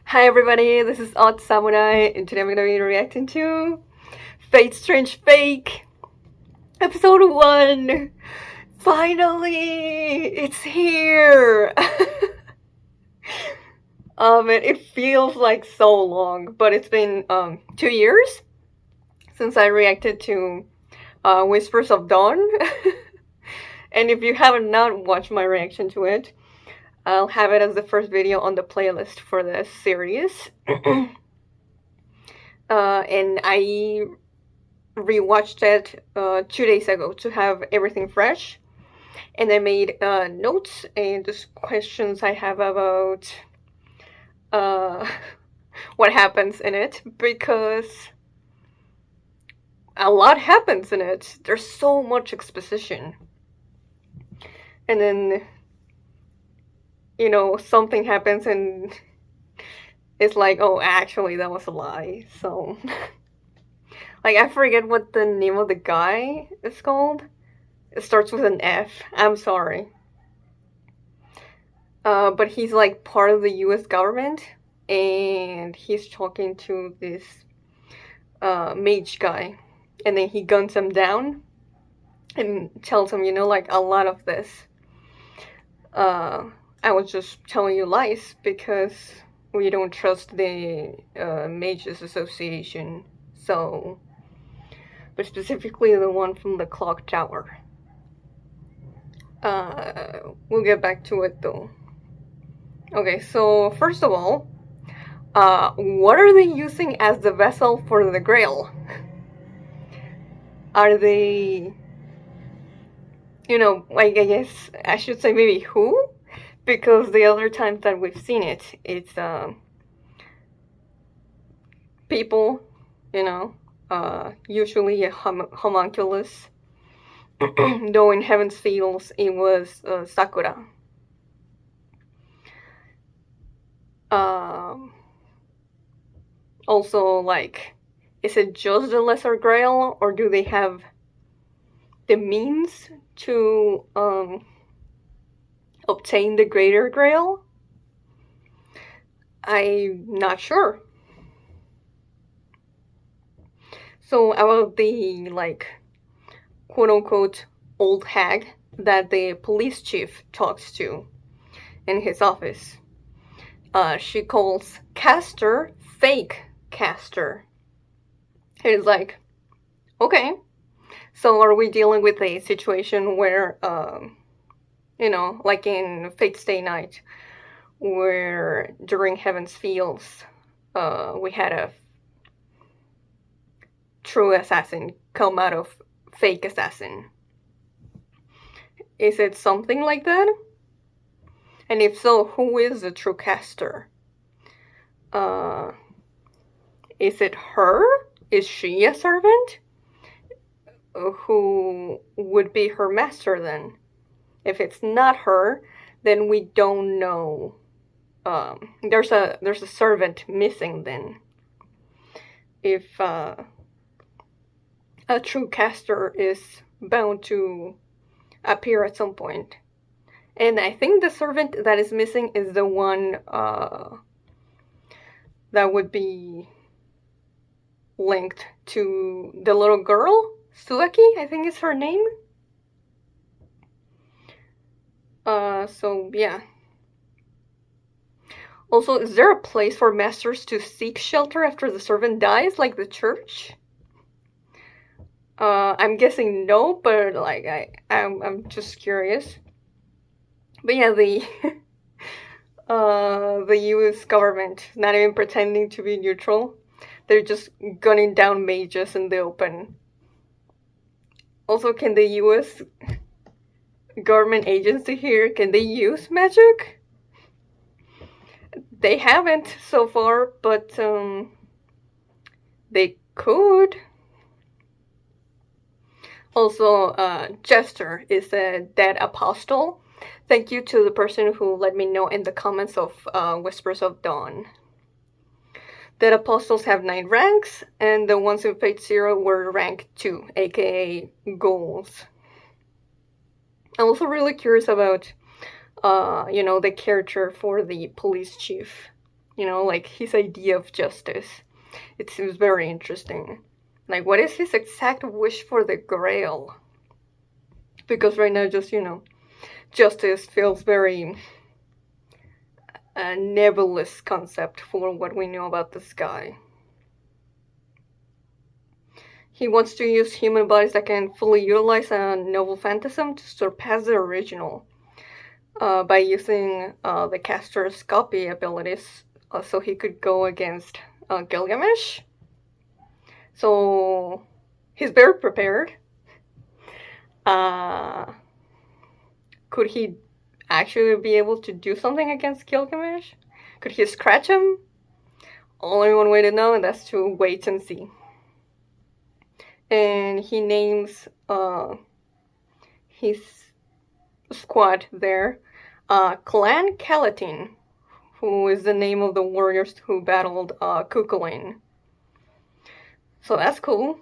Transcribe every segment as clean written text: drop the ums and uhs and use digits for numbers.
Hi everybody, this is Odd Samurai, and today I'm gonna be reacting to Fate Strange Fake, episode 1! Finally! It's here! It feels like so long, but it's been 2 years since I reacted to Whispers of Dawn. And if you haven't not watched my reaction to it, I'll have it as the first video on the playlist for this series. And I rewatched it 2 days ago to have everything fresh, and I made notes and just questions I have about uh, what happens in it, because a lot happens in it. There's so much exposition, and then something happens and it's like, oh, actually that was a lie. So like, I forget what the name of the guy is called. It starts with an F. I'm sorry. But he's like part of the US government, and he's talking to this mage guy, and then he guns him down and tells him, like, a lot of this. I was just telling you lies because we don't trust the Mages Association, so. But specifically the one from the clock tower. We'll get back to it though. Okay, so first of all, what are they using as the vessel for the Grail? Are they, like, I guess I should say maybe who? Because the other times that we've seen it, it's people, usually a homunculus. Though in Heaven's Fields it was Sakura. Also, like, is it just the Lesser Grail, or do they have the means to obtain the Greater Grail? I'm not sure. So about the, like, quote-unquote old hag that the police chief talks to in his office. She calls Castor fake Castor. It's like, okay, so are we dealing with a situation where, like in Fate Stay Night, where during Heaven's Fields, we had a true assassin come out of fake assassin? Is it something like that? And if so, who is the true Castor? Is it her? Is she a servant? Who would be her master then? If it's not her, then we don't know. There's a servant missing then. If a true Castor is bound to appear at some point. And I think the servant that is missing is the one that would be linked to the little girl, Suaki, I think is her name. So yeah. Also, is there a place for masters to seek shelter after the servant dies, like the church? I'm guessing no, but like I'm just curious. But yeah, the the US government not even pretending to be neutral. They're just gunning down mages in the open. Also, can the US government agency here, can they use magic? They haven't so far, but they could. Also, Jester is a dead apostle. Thank you to the person who let me know in the comments of Whispers of Dawn. Dead apostles have 9 ranks, and the ones in Fate Zero were rank 2, aka ghouls. I'm also really curious about, the character for the police chief. like his idea of justice. It seems very interesting. Like, what is his exact wish for the Grail? Because right now, just, justice feels very a nebulous concept for what we know about this guy. He wants to use human bodies that can fully utilize a novel phantasm to surpass the original by using the caster's copy abilities so he could go against Gilgamesh. So he's very prepared. Could he actually be able to do something against Gilgamesh? Could he scratch him? Only one way to know, and that's to wait and see. And he names his squad there Clan Calatin, who is the name of the warriors who battled Cuchulainn. So that's cool.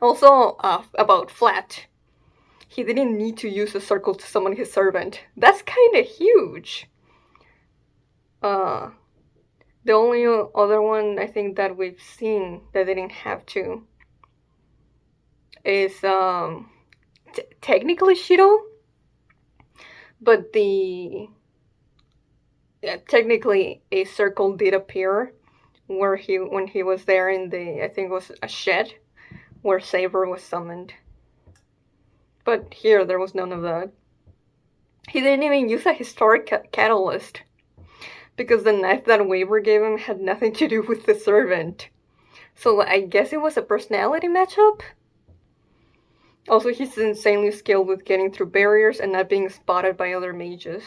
Also, about Flat. He didn't need to use a circle to summon his servant. That's kind of huge. The only other one I think that we've seen that didn't have to is technically Shiro, but technically a circle did appear when he was there in I think it was a shed where Saber was summoned. But here there was none of that. He didn't even use a historic catalyst, because the knife that Weaver gave him had nothing to do with the servant. So I guess it was a personality matchup? Also, he's insanely skilled with getting through barriers and not being spotted by other mages.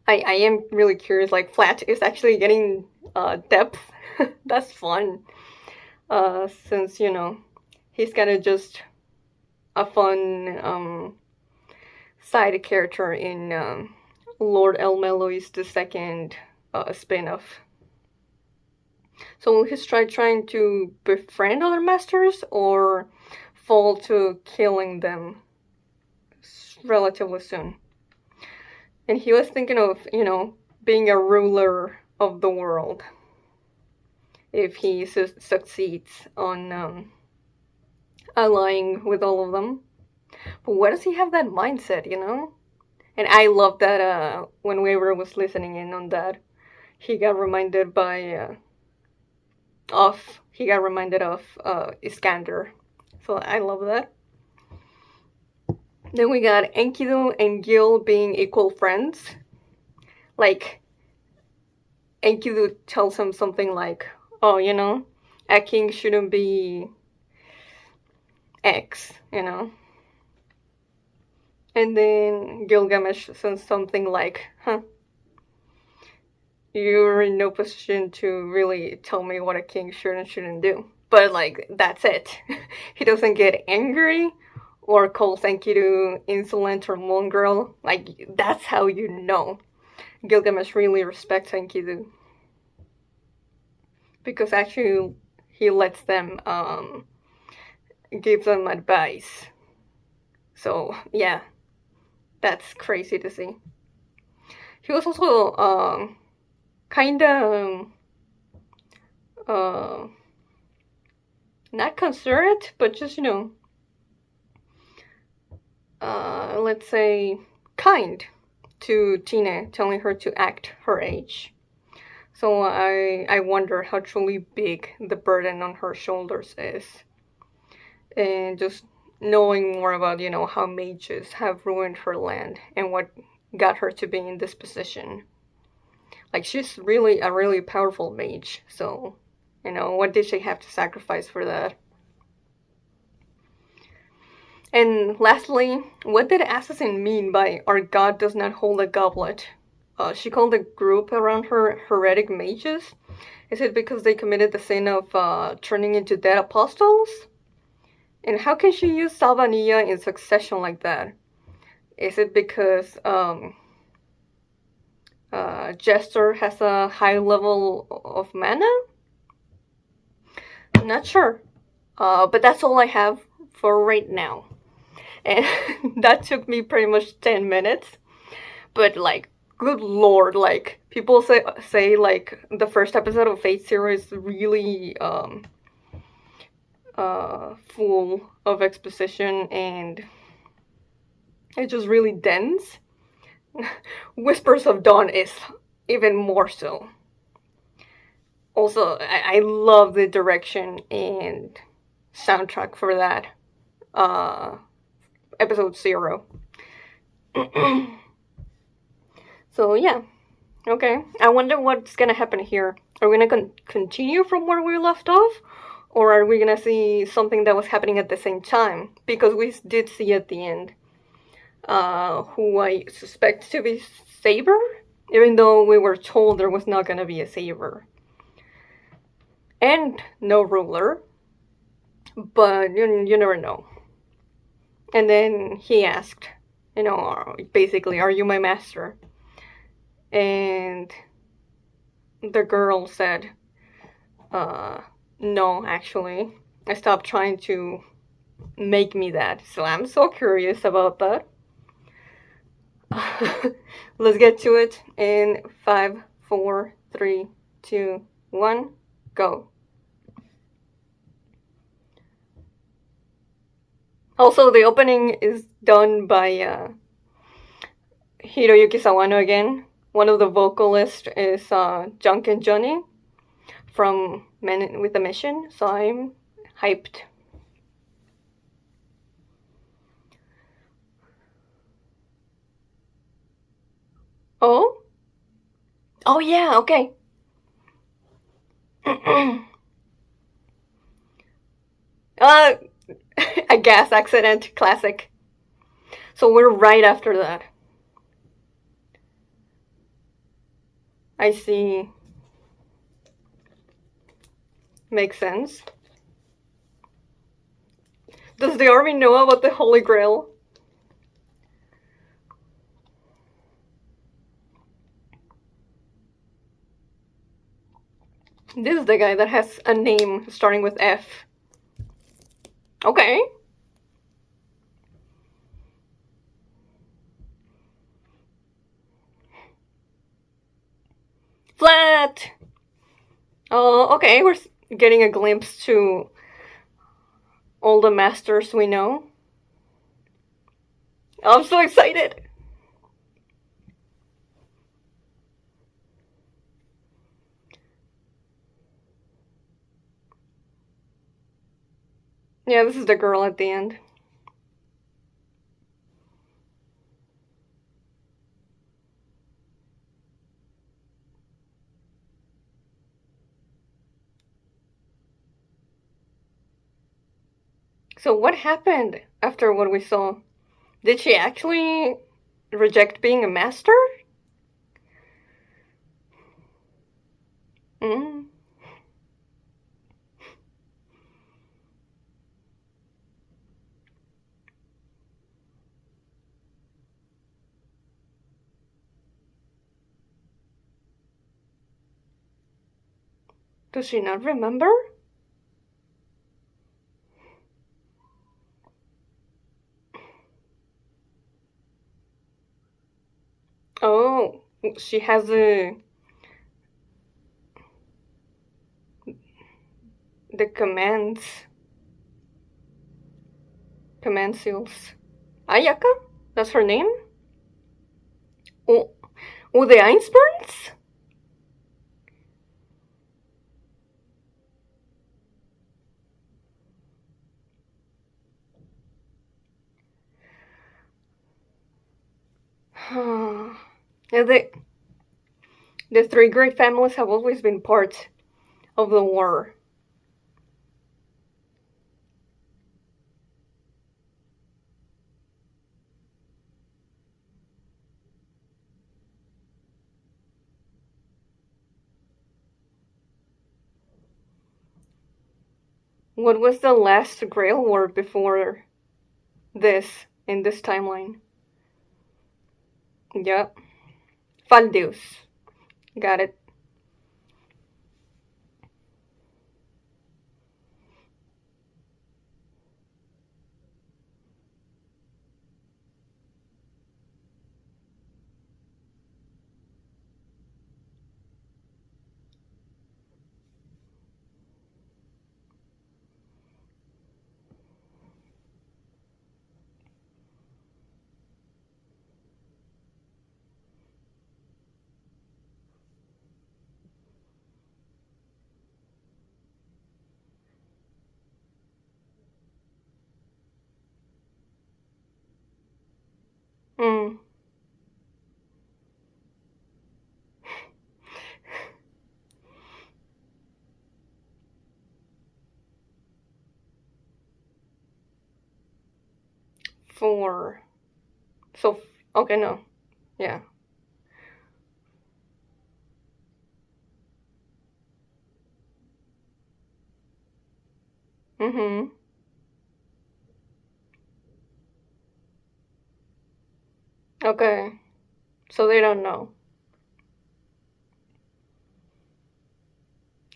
I am really curious, like, Flat is actually getting depth. That's fun. Since, he's kind of just a fun side character in Lord Elmeloi's the second spin-off. So will he try trying to befriend other masters or fall to killing them relatively soon? And he was thinking of, being a ruler of the world if he succeeds on allying with all of them. But where does he have that mindset, And I love that when Weaver was listening in on that, he got reminded of Iskander. So I love that. Then we got Enkidu and Gil being equal friends. Like, Enkidu tells him something like, oh, a king shouldn't be X, And then Gilgamesh says something like, you're in no position to really tell me what a king should and shouldn't do. But, that's it. He doesn't get angry or calls Enkidu insolent or mongrel. That's how you know Gilgamesh really respects Enkidu. Because actually, he lets them, give them advice. So, yeah. That's crazy to see. He was also, kind of, not considerate, but just, let's say, kind to Tina, telling her to act her age. So I wonder how truly big the burden on her shoulders is. And just knowing more about, how mages have ruined her land and what got her to be in this position. She's really a really powerful mage, so, what did she have to sacrifice for that? And lastly, what did Assassin mean by our god does not hold a goblet? She called the group around her heretic mages. Is it because they committed the sin of turning into dead apostles? And how can she use Salvanilla in succession like that? Is it because Jester has a high level of mana? I'm not sure. But that's all I have for right now. And that took me pretty much 10 minutes. But good lord, like people say like the first episode of Fate Zero is really full of exposition and it's just really dense. Whispers of Dawn is even more so. Also, I love the direction and soundtrack for that episode 0. So yeah, okay. I wonder what's gonna happen here. Are we gonna continue from where we left off? Or are we gonna see something that was happening at the same time? Because we did see at the end who I suspect to be Saber, even though we were told there was not gonna be a Saber. And no ruler, but you never know. And then he asked, basically, are you my master? And the girl said, no, actually. I stopped trying to make me that. So I'm so curious about that. Let's get to it in 5, 4, 3, 2, 1, go. Also, the opening is done by Hiroyuki Sawano again. One of the vocalists is Junkin Johnny from Men with a Mission, so I'm hyped. Oh? Oh yeah, okay. A gas accident, classic. So we're right after that. I see. Makes sense. Does the army know about the Holy Grail? This is the guy that has a name starting with F. Okay. Flat! Oh, okay, we're getting a glimpse to all the masters we know. I'm so excited! Yeah, this is the girl at the end. So what happened after what we saw? Did she actually reject being a master? Mm. Does she not remember? Oh, she has the commands. Command seals. Ayaka? That's her name? Oh, the Einspurns? Yeah, the three great families have always been part of the war. What was the last Grail War before this, in this timeline? Yep. Faldeus. Got it. Mm. Four. So, okay, no. Yeah. Mm-hmm. Okay. So they don't know.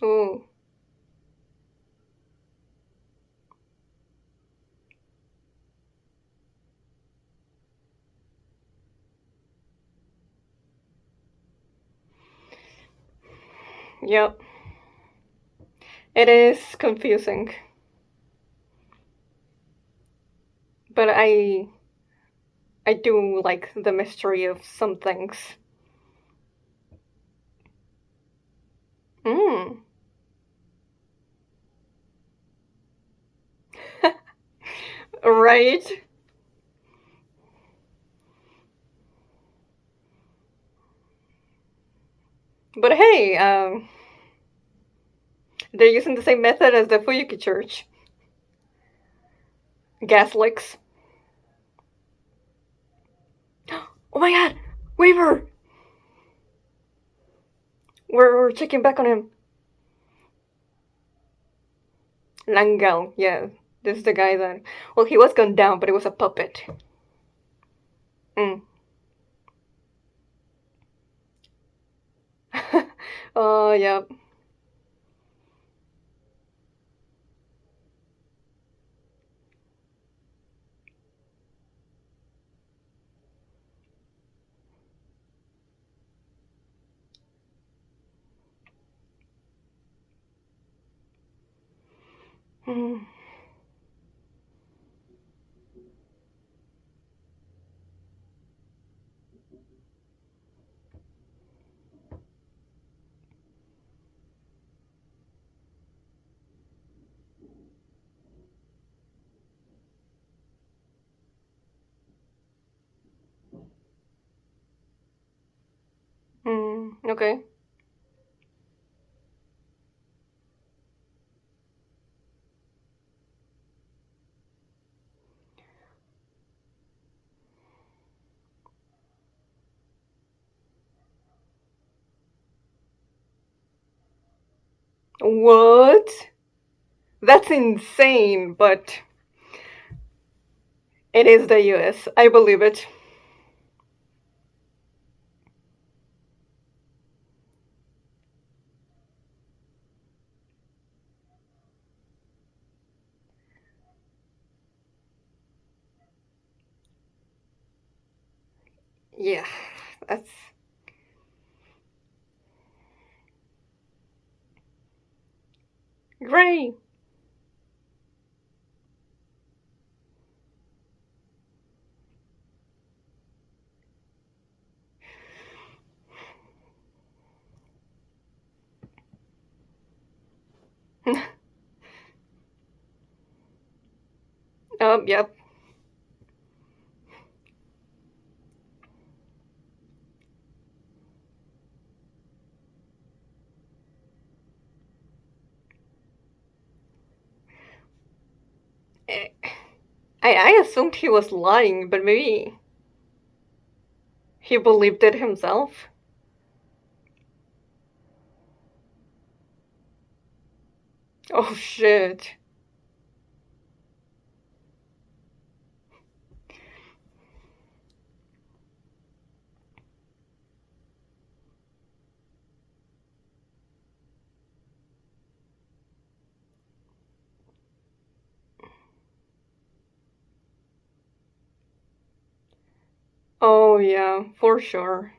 Ooh. Yep. It is confusing. But I do like the mystery of some things. Mm. Right? But hey, they're using the same method as the Fuyuki Church. Gas licks. Oh my god! Weaver! We're checking back on him. Langal, yeah. This is the guy that. Well, he was gunned down, but it was a puppet. Mm. Oh, yeah. Mm. Mm. Okay. What? That's insane, but it is the US. I believe it. Yeah. That's. Great. Yep. Eh, I assumed he was lying, but maybe he believed it himself. Oh shit. Oh yeah, for sure.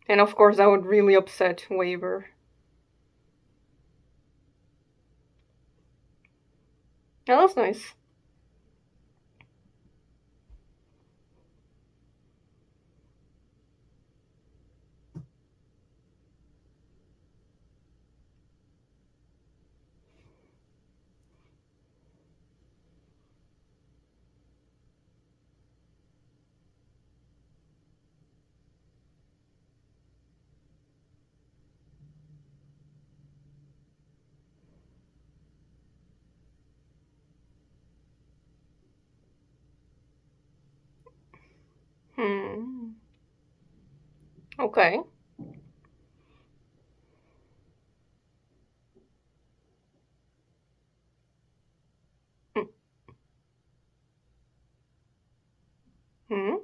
And of course, that would really upset Waver. Yeah, that's nice. Hmm. Okay. Hmm.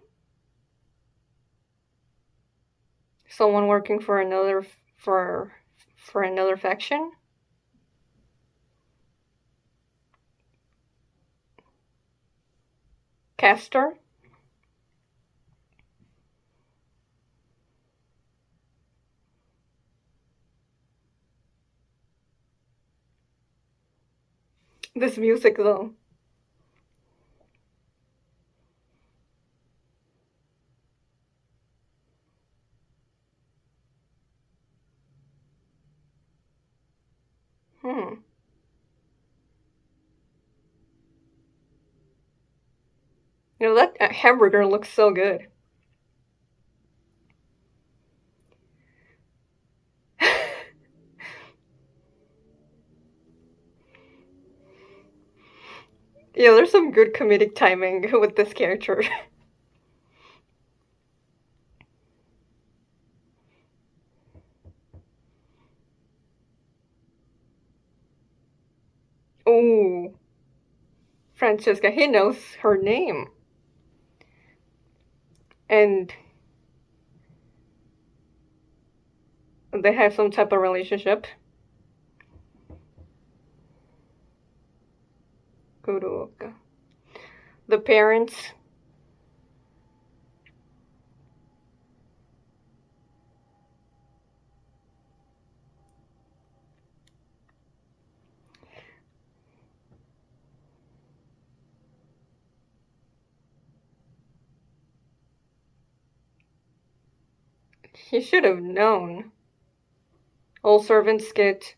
Someone working for another faction? Castor? This music though. Hmm. You know that hamburger looks so good. Yeah, there's some good comedic timing with this character. Ooh, Francesca, he knows her name. And they have some type of relationship. Kuruoka. The parents. He should have known. All servants get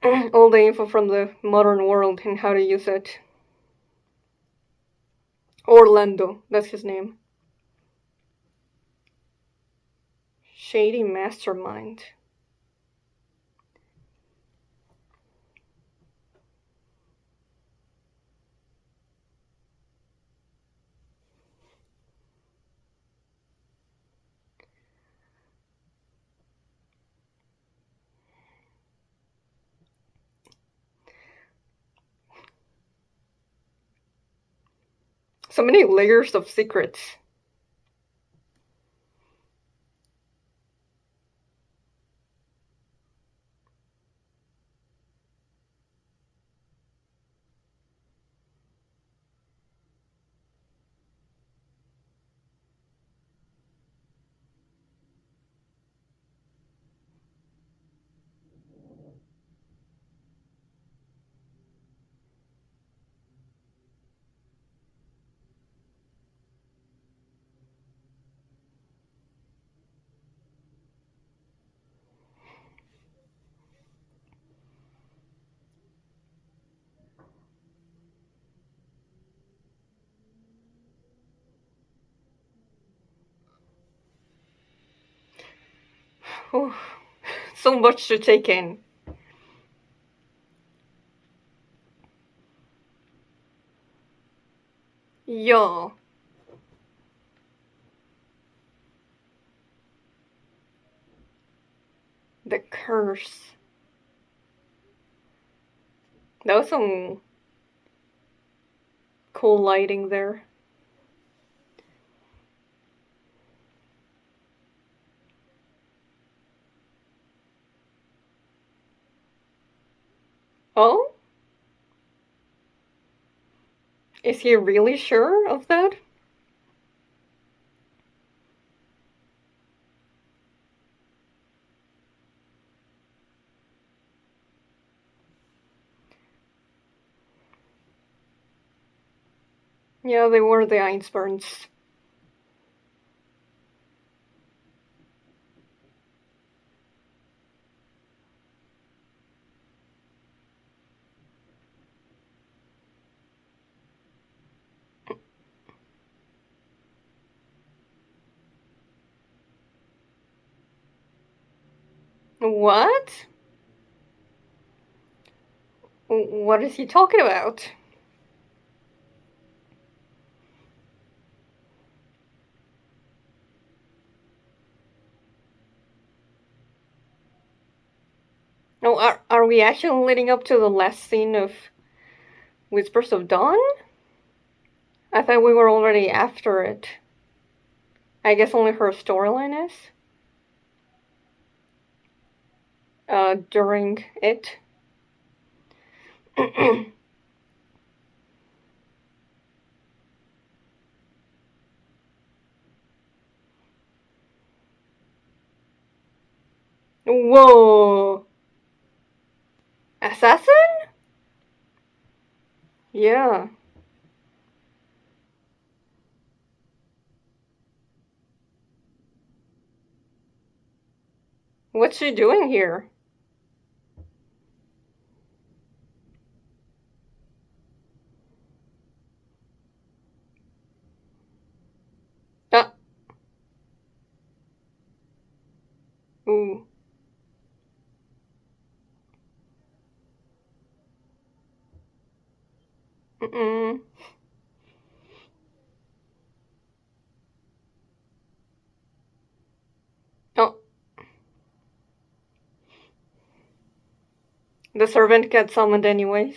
all the info from the modern world and how to use it. Orlando, that's his name. Shady mastermind. So many layers of secrets. Whew. So much to take in. Yo, the curse. That was some cool lighting there. Oh? Is he really sure of that? Yeah, they were the Einsteins. What? What is he talking about? So are we actually leading up to the last scene of Whispers of Dawn? I thought we were already after it. I guess only her storyline is during it. Whoa! Assassin? Yeah. What's she doing here? Uh, ooh. Mm-mm. Oh, the servant gets summoned anyways.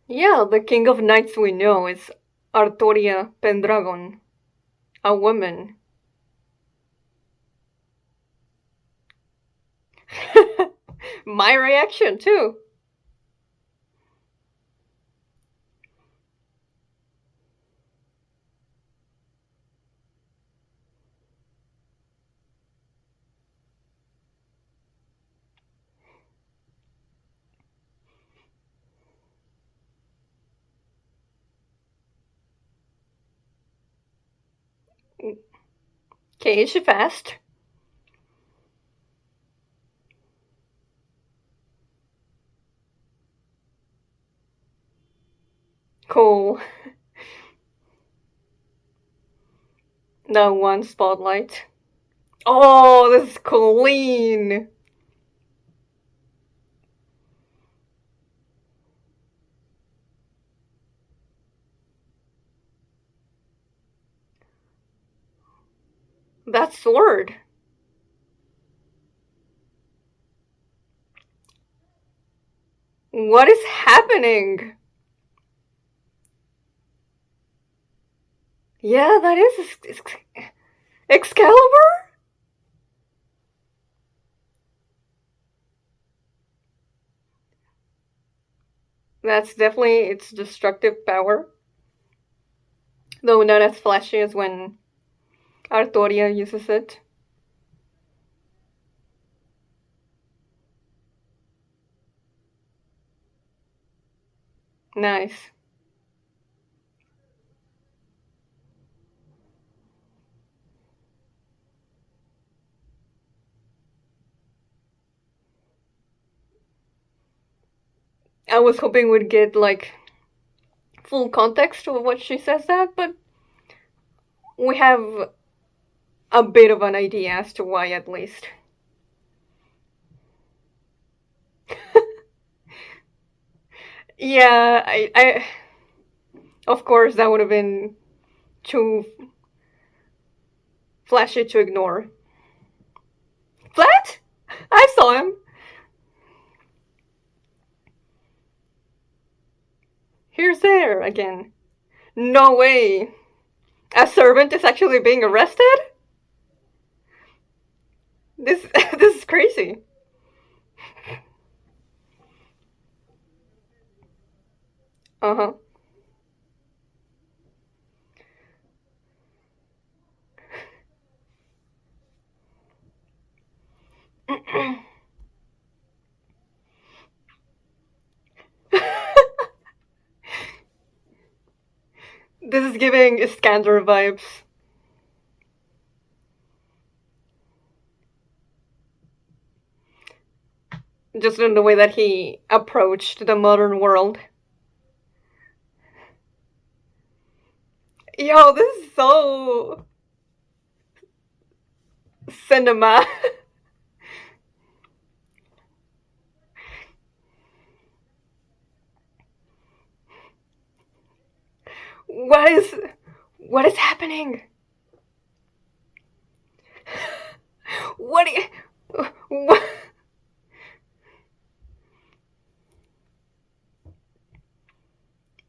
Yeah, the king of knights we know is Artoria Pendragon, a woman. My reaction, too. Okay, is she fast? Cool. The one spotlight. Oh, this is clean. That sword. What is happening? Yeah, that is Excalibur? That's definitely its destructive power. Though not as flashy as when Artoria uses it. Nice. I was hoping we'd get like full context of what she says that, but we have a bit of an idea as to why at least. Yeah, I of course that would have been too flashy to ignore. Flat? I saw him. Here's there again. No way. A servant is actually being arrested? This this is crazy. Uh-huh. This is giving Iskander vibes. Just in the way that he approached the modern world. Yo, this is so cinema. What is happening? What? What?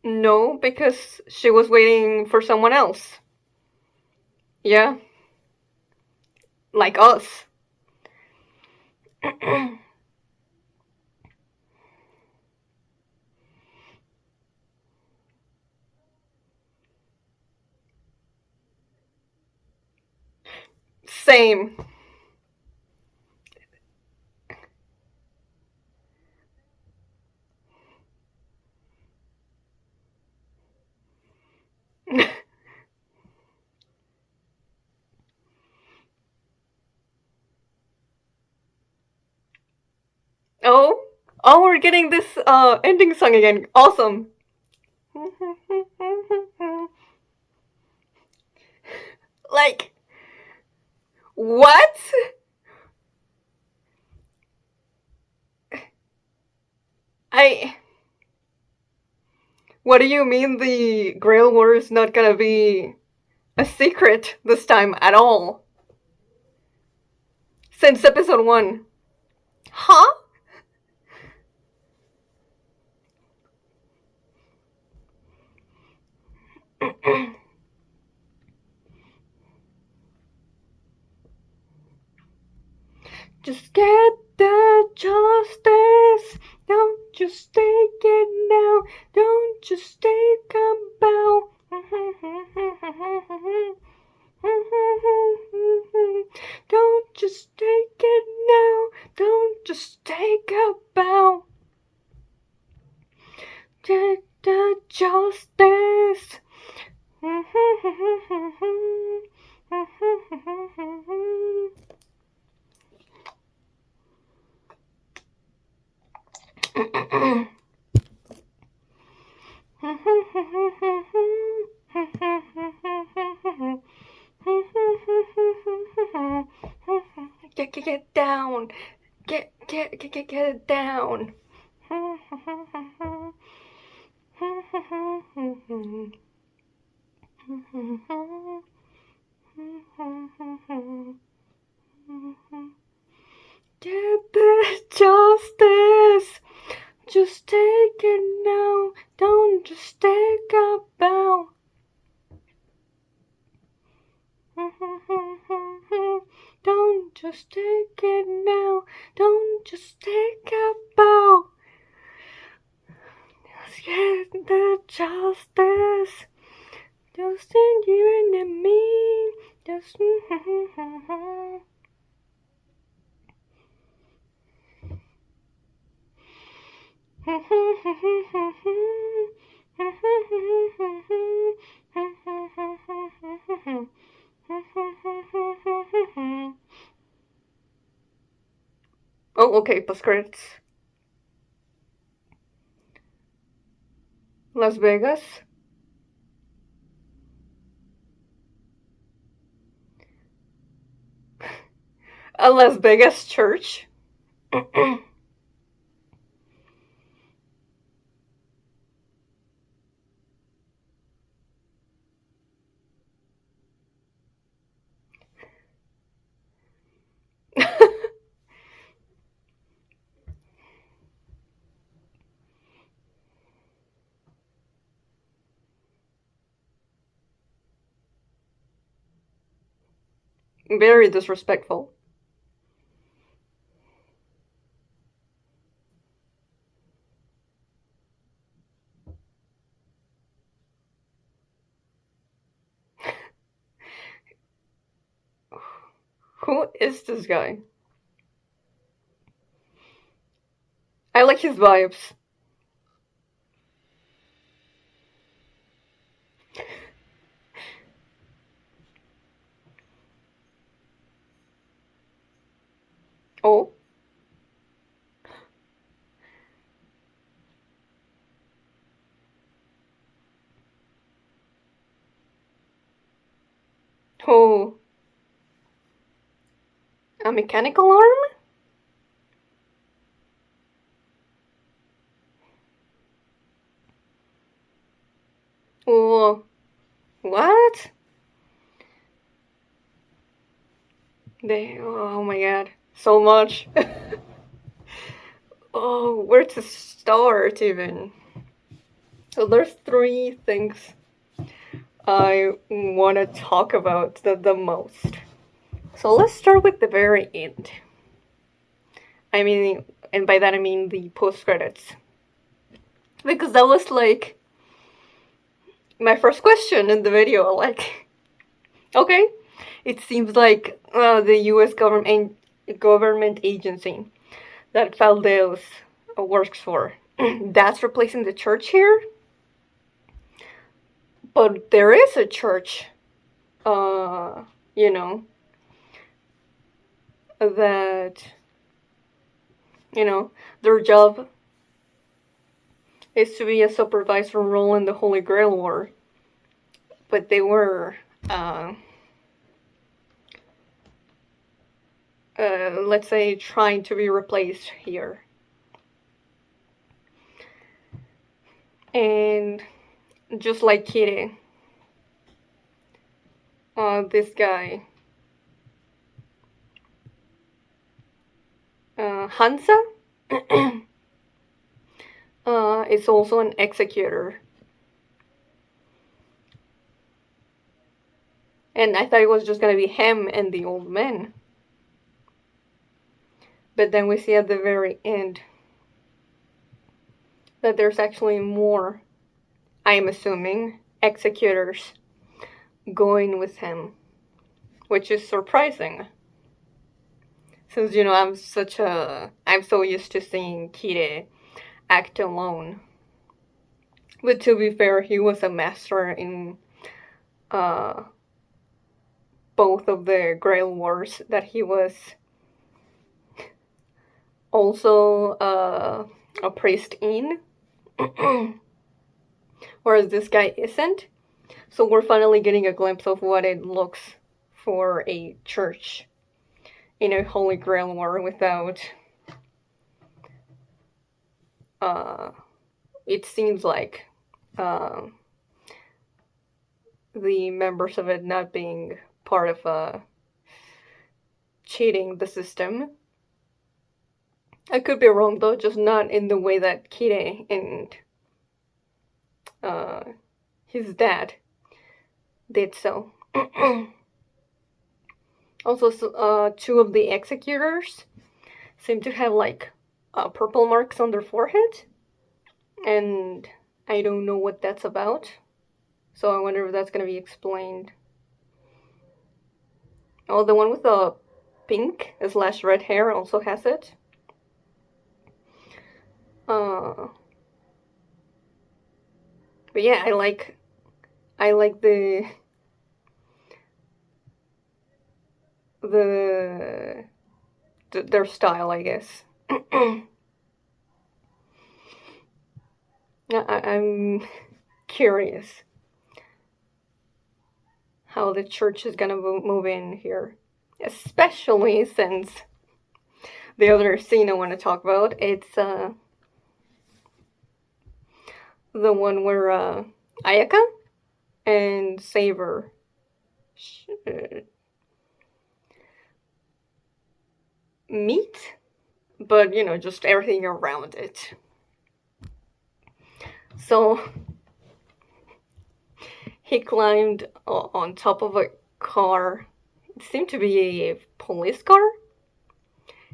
No, because she was waiting for someone else. Yeah, like us. Same. Oh, oh, we're getting this ending song again. Awesome. Like, what? I. What do you mean the Grail War is not gonna be a secret this time at all? Since episode 1. Huh? Just get the justice. Don't just take it now. Don't just take a bow. Don't just take it now. Don't just take a bow. Get the justice. Get down. Get it down. Get the justice. Just take it now. Don't just take a bow. Don't just take it now. Don't just take a bow. Just get the justice. Just in you and me. Just. Oh, okay, post credits. Las Vegas. A Las Vegas church. Very disrespectful. Who is this guy? I like his vibes. Oh. Oh. A mechanical arm? Oh. What? Oh my god, so much. Oh, where to start even? So there's three things I want to talk about the most. So let's start with the very end. I mean, and by that I mean the post credits. Because that was like my first question in the video. Like, okay, it seems like the U.S. government agency that Faldeus works for, that's replacing the church here. But there is a church, uh, you know, that, their job is to be a supervisor role in the Holy Grail War. But they were, uh, let's say, trying to be replaced here. And just like Kitty, this guy, Hansa, is also an executor. And I thought it was just gonna be him and the old man. But then we see at the very end that there's actually more, I'm assuming, executors going with him, which is surprising. Since, I'm so used to seeing Kire act alone. But to be fair, he was a master in uh, both of the Grail Wars that he was also a priest in, whereas this guy isn't. So we're finally getting a glimpse of what it looks for a church in a Holy Grail War without, it seems like, the members of it not being part of cheating the system. I could be wrong though, just not in the way that Kire and his dad did so. Also, two of the executors seem to have like purple marks on their forehead, and I don't know what that's about. So I wonder if that's gonna be explained. Oh, the one with the pink / red hair also has it. But yeah, I like the their style, I guess. I'm curious how the church is gonna move in here, especially since the other scene I want to talk about, it's the one where Ayaka and Saber meet, but just everything around it. So he climbed on top of a car. It seemed to be a police car,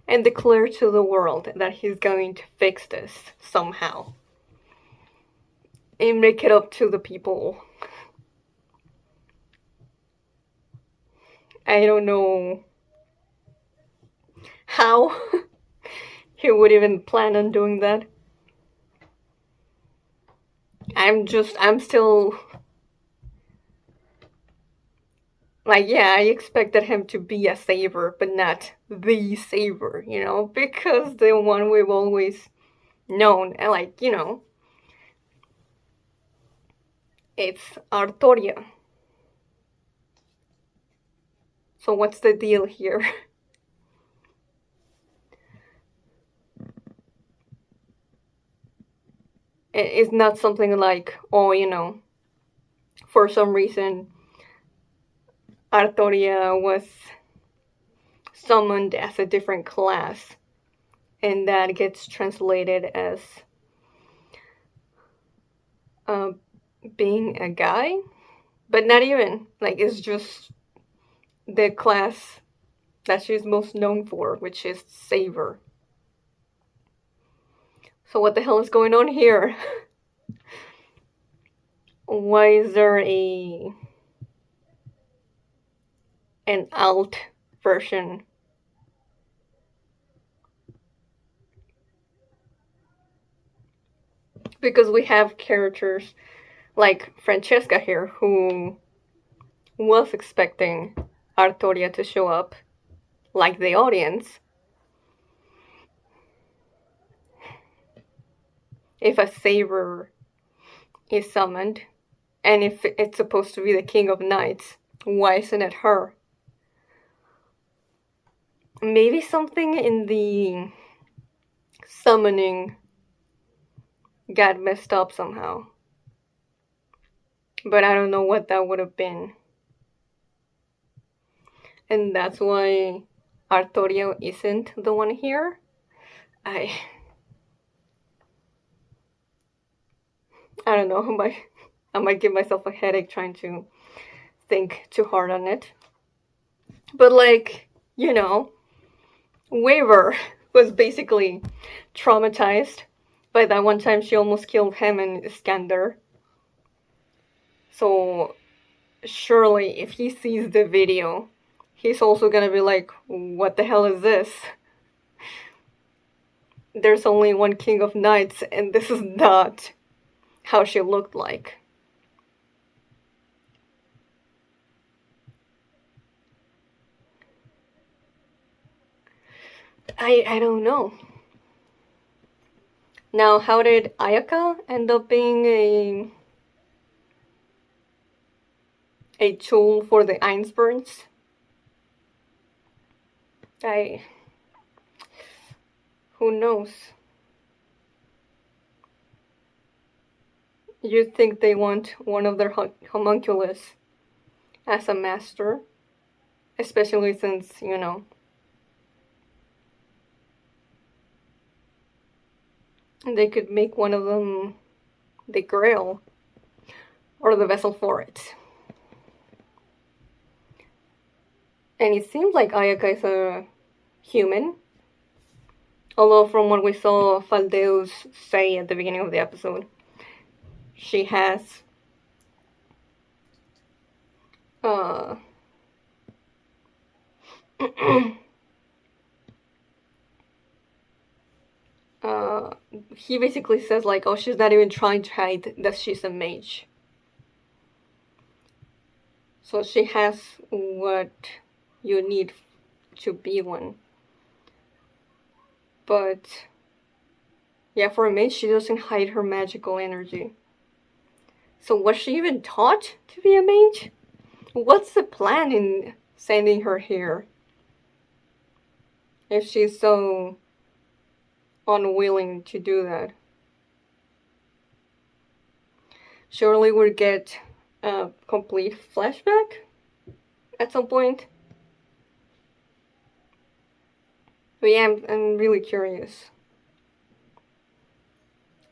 and declared to the world that he's going to fix this somehow and make it up to the people. I don't know how he would even plan on doing that. I'm still like, yeah, I expected him to be a saver, but not the saver, because the one we've always known, and it's Artoria. So what's the deal here? It's not something like, oh, for some reason Artoria was summoned as a different class, and that gets translated as uh, being a guy, but not even. Like, it's just the class that she's most known for, which is Saver. So what the hell is going on here? Why is there an alt version? Because we have characters like Francesca here, who was expecting Artoria to show up, like the audience. If a Saver is summoned, and if it's supposed to be the King of Knights, why isn't it her? Maybe something in the summoning got messed up somehow. But I don't know what that would have been. And that's why Artorio isn't the one here. I don't know, I might give myself a headache trying to think too hard on it. But like, Waver was basically traumatized by that one time she almost killed him and Iskander. So surely if he sees the video, he's also gonna be like, what the hell is this? There's only one King of Knights, and this is not how she looked like. I don't know. Now, how did Ayaka end up being a tool for the Ainsburns? Who knows? You'd think they want one of their homunculus as a master, especially since, they could make one of them the Grail or the vessel for it. And it seems like Ayaka is a human, although from what we saw Faldeus say at the beginning of the episode, she has he basically says like, oh, she's not even trying to hide that she's a mage. So she has what you need to be one. But yeah, for a mage, she doesn't hide her magical energy. So was she even taught to be a mage? What's the plan in sending her here? If she's so unwilling to do that. Surely we'll get a complete flashback at some point. But yeah, I'm really curious.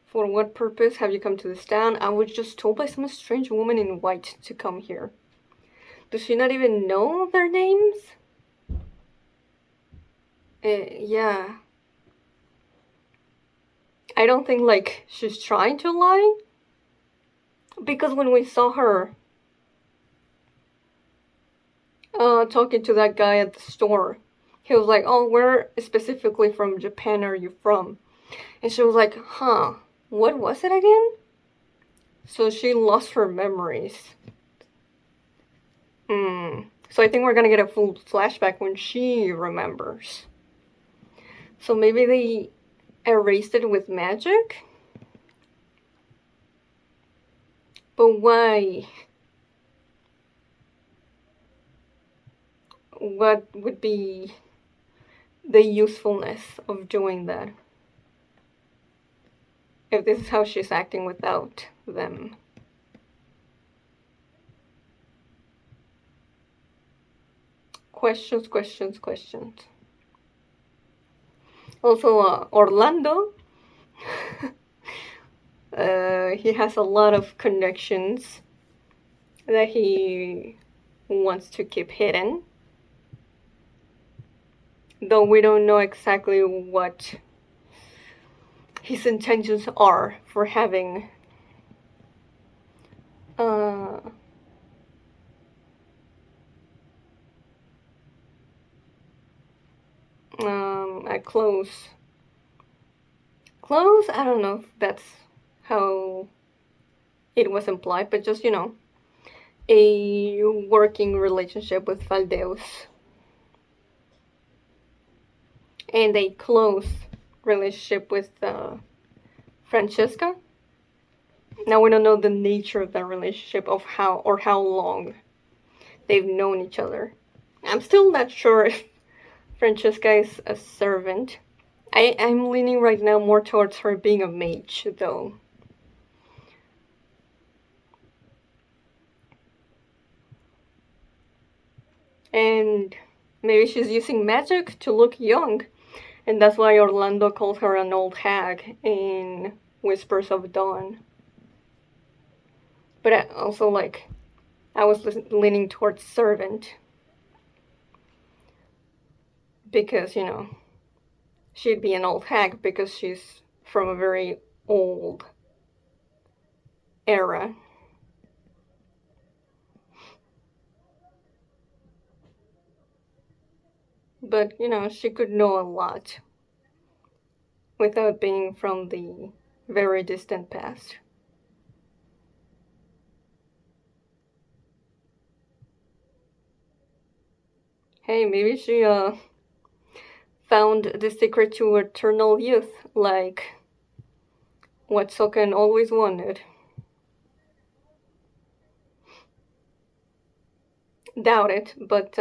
For what purpose have you come to this town? I was just told by some strange woman in white to come here. Does she not even know their names? Yeah. I don't think, like, she's trying to lie. Because when we saw her talking to that guy at the store, he was like, oh, where specifically from Japan are you from? And she was like, huh, what was it again? So she lost her memories. So I think we're gonna get a full flashback when she remembers. So maybe they erased it with magic? But why? What would be the usefulness of doing that? If this is how she's acting without them. questions, questions, questions. Also, Orlando. He has a lot of connections that he wants to keep hidden. Though we don't know exactly what his intentions are for having uh, a close. I don't know if that's how it was implied, but just a working relationship with Valdeus and a close relationship with Francesca. Now we don't know the nature of that relationship, of how long they've known each other. I'm still not sure if Francesca is a servant. I'm leaning right now more towards her being a mage, though. And maybe she's using magic to look young, and that's why Orlando calls her an old hag in Whispers of Dawn. But I also, I was leaning towards servant. Because, she'd be an old hag because she's from a very old era. But, she could know a lot without being from the very distant past. Hey, maybe she found the secret to eternal youth, like what Soken always wanted. Doubt it, but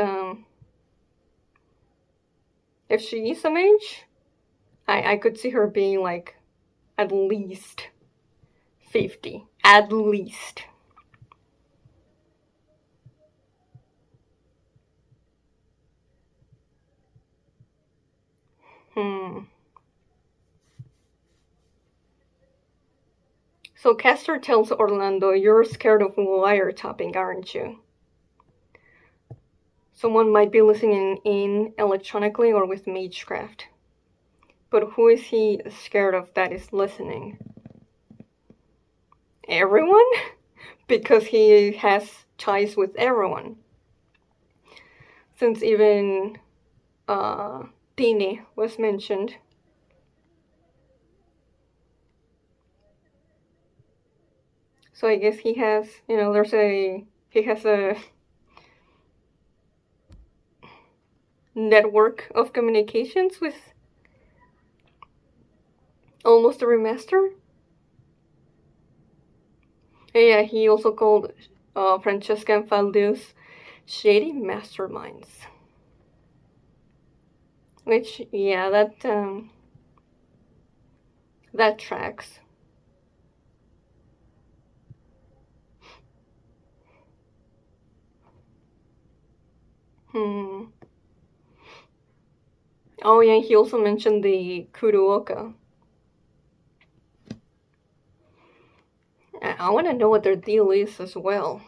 if she is a mage, I could see her being like at least 50. At least. Hmm. So Castor tells Orlando, "You're scared of wiretapping, aren't you? Someone might be listening in electronically or with Magecraft. But who is he scared of that is listening? Everyone? Because he has ties with everyone. Since even Tini was mentioned. So I guess he has, he has a network of communications with almost every master. And yeah, he also called Francesca and Valdeus shady masterminds. Which, yeah, that tracks. Hmm. Oh yeah, he also mentioned the Kuruoka. I want to know what their deal is as well.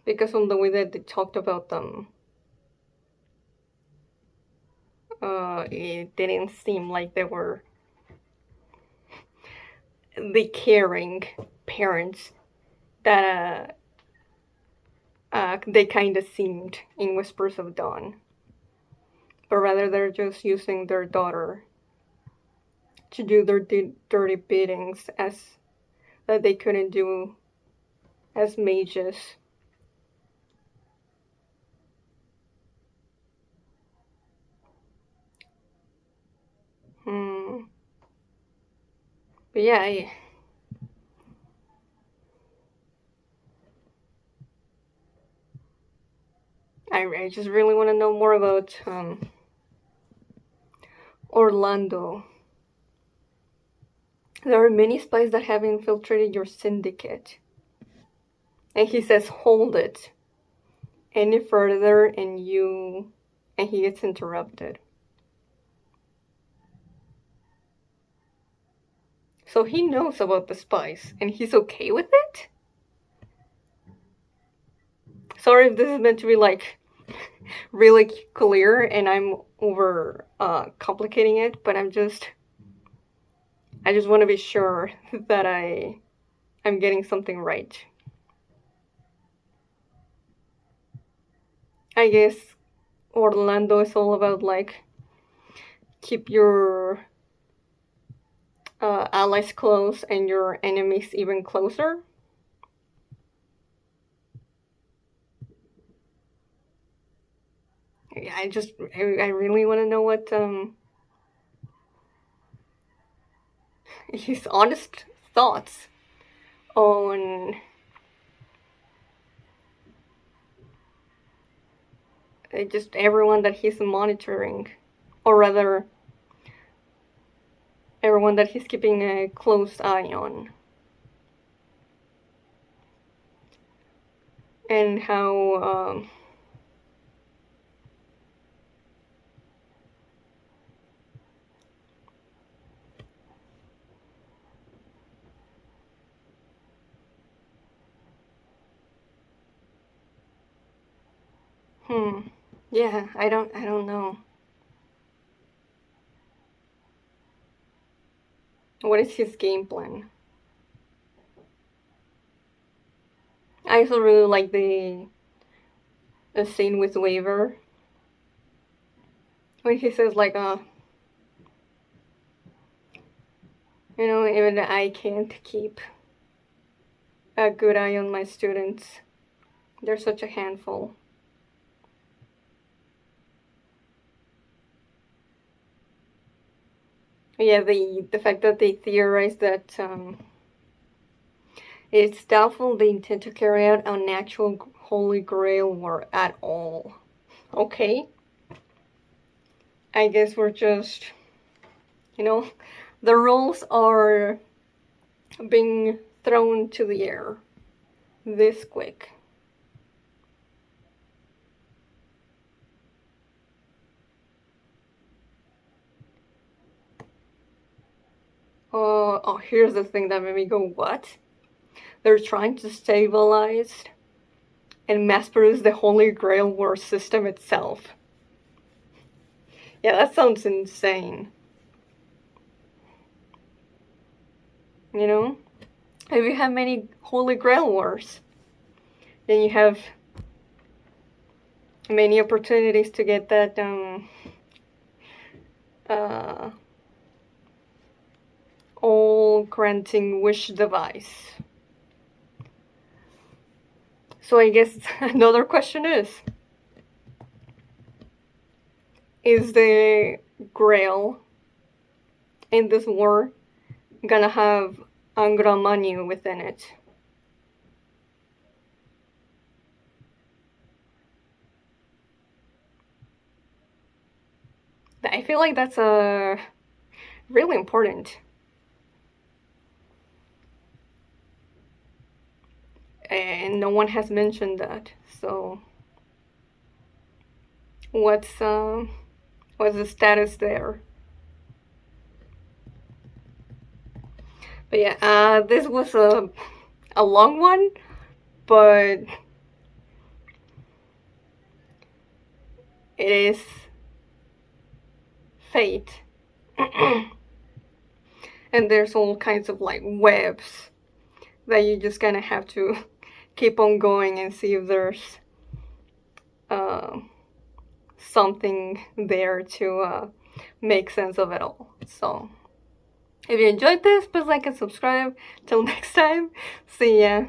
Because on the way that they talked about them, it didn't seem like they were the caring parents that they kind of seemed in Whispers of Dawn. But rather, they're just using their daughter to do their dirty biddings as that they couldn't do as mages. Hmm. But yeah, I just really want to know more about Orlando. There are many spies that have infiltrated your syndicate. And he says, hold it. any further and he gets interrupted. So he knows about the spice and he's okay with it? Sorry if this is meant to be like really clear and I'm over complicating it, but I just want to be sure that I'm getting something right. I guess Orlando is all about like keep your allies close and your enemies even closer. I really want to know what his honest thoughts on just everyone that he's monitoring, or rather, everyone that he's keeping a close eye on. And how yeah, I don't know. What is his game plan? I also really like the scene with Waver when he says like even I can't keep a good eye on my students. They're such a handful. Yeah, the fact that they theorize that it's doubtful they intend to carry out an actual Holy Grail war at all. Okay. I guess we're just, the rules are being thrown to the air this quick. Oh, here's the thing that made me go, what? They're trying to stabilize and mass produce the Holy Grail war system itself. Yeah, that sounds insane. If you have many Holy Grail wars, then you have many opportunities to get that all granting wish device. So I guess another question is the Grail in this war gonna have Angra Mainyu within it? I feel like that's really important. And no one has mentioned that. So what's the status there? But yeah, this was a long one, but it is fate. And there's all kinds of like webs that you just kind of have to keep on going and see if there's something there to make sense of it all. So if you enjoyed this, please like and subscribe. Till next time, see ya.